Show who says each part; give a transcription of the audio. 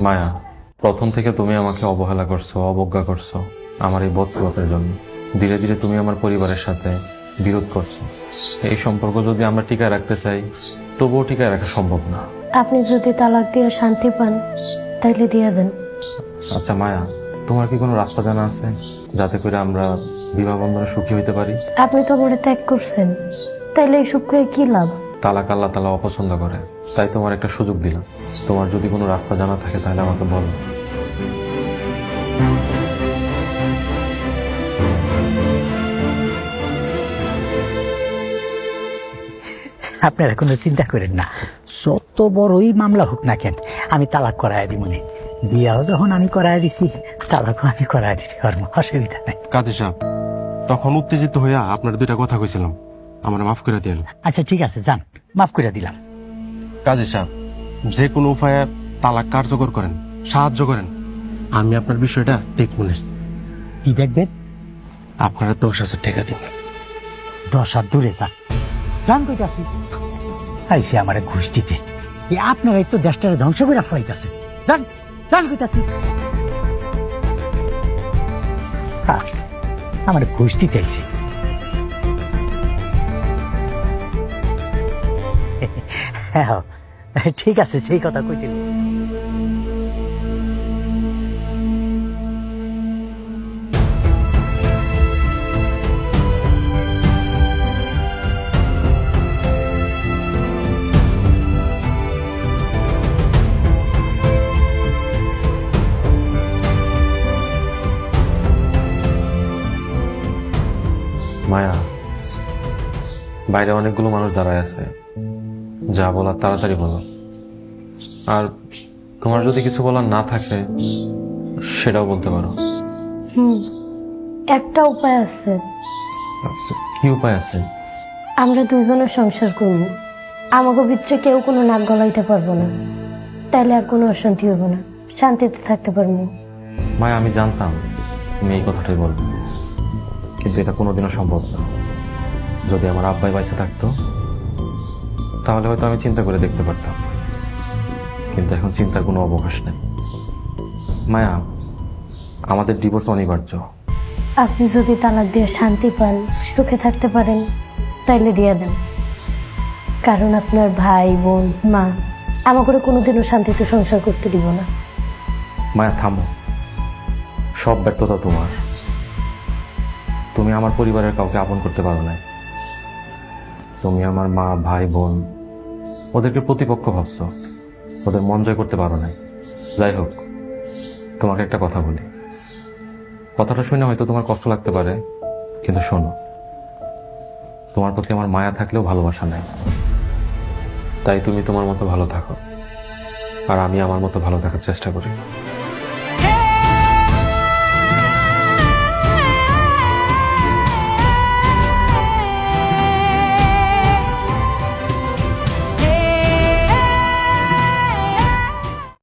Speaker 1: মায়া, প্রথম থেকে তুমি আমাকে অবহেলা করছো, অবজ্ঞা করছো আমার এই বদসুলতের জন্য। ধীরে ধীরে তুমি আমার পরিবারের সাথে বিরোধ করছো। এই সম্পর্ক যদি আমরা টিকায় রাখতে চাই, তবুও টিকায় রাখা সম্ভব না।
Speaker 2: আপনি যদি তালাক দিয়ে শান্তি পান তাইলে দিয়ে দেন।
Speaker 1: আচ্ছা মায়া, তোমার কি কোনো রাস্তা জানা আছে যাতে করে আমরা বিবাহ বন্ধনে সুখী হইতে পারি?
Speaker 2: আপনি তো মনে ত্যাগ করছেন, তাইলে এই সুখ করে কি লাভ?
Speaker 1: তালাক আল্লাহ তাআলা অপছন্দ করে, তাই তোমার একটা সুযোগ দিলাম। তোমার যদি কোনো রাস্তা জানা থাকে তাহলে আমাকে বলো।
Speaker 3: আপনারা কোনো চিন্তা করেন না, যত বড়ই মামলা হোক না কেন আমি তালাক করাই দিব মনে। বিয়াও যখন আমি করাই দিছি, তালাকও আমি করাই দিতে পারবো, অসুবিধা নাই।
Speaker 4: কাজী সাহেব, তখন উত্তেজিত হইয়া আপনার দুইটা কথা কইছিলাম, আমার মাফ করে দেন।
Speaker 3: আচ্ছা ঠিক আছে, যান, মাফ করে দিলাম।
Speaker 4: কাজী সাহেব, যে কোনো উপায়ে তালাক কার্যকর করেন, সাহায্য করেন। আমি আপনার বিষয়টা দেখব না।
Speaker 3: কি দেখবেন?
Speaker 4: আপনারা 10,000 টাকা দিন।
Speaker 3: 10 হাত দূরে যান, যান কইতাছি। আইসে আমার ঘুষ দিতে, আপনারা তো দেশটারে ধ্বংস করে ফেলাইতেছে। যান, যান কইতাছি। আমার ঘুষ দিতে আইসে। হ্যাঁ, ঠিক আছে, সেই কথা কইতে গেছি।
Speaker 1: মায়া, বাইরে অনেকগুলো মানুষ দাঁড়ায় আছে, যা বলার তাড়াতাড়ি বলো। আর তোমার যদি কিছু বলার না থাকে সেটাও বলতে পারো।
Speaker 2: একটা উপায় আছে।
Speaker 1: আচ্ছা, কি উপায় আছে?
Speaker 2: আমরা দুজনের সংসার করব, আমাকে ভিতরে কেউ কোনো নাক গলাইতে পারবো না, তাইলে আর কোনো অশান্তি হবো না, শান্তিতে থাকতে পারবো।
Speaker 1: মায়া, আমি জানতাম তুমি এই কথাটাই বলবে, কিন্তু এটা কোনোদিনও সম্ভব না। যদি আমার আব্বাই বাইসে থাকতো তাহলে হয়তো আমি চিন্তা করে দেখতে পারতাম, কিন্তু এখন চিন্তার কোনো অবকাশ নেই। মায়া, আমাদের ডিভোর্স অনিবার্য।
Speaker 2: আপনি যদি তালাক দিয়ে শান্তি পান, সুখে থাকতে পারেন, তাইলে দিয়ে দেন। কারণ আপনার ভাই বোন মা আমাকে কোনোদিনও শান্তিতে সংসার করতে দিব না।
Speaker 1: মায়া থামো, সব ব্যর্থতা তোমার। তুমি আমার পরিবারের কাউকে আপন করতে পারো না। তুমি আমার মা ভাই বোন ওদেরকে প্রতিপক্ষ ভাবছো, ওদের মন জয় করতে পারো না। যাই হোক, তোমাকে একটা কথা বলি। কথাটা শুনে হয়তো তোমার কষ্ট লাগতে পারে, কিন্তু শোনো, তোমার প্রতি আমার মায়া থাকলেও ভালোবাসা নাই। তাই তুমি তোমার মতো ভালো থাকো, আর আমি আমার মতো ভালো থাকার চেষ্টা করি।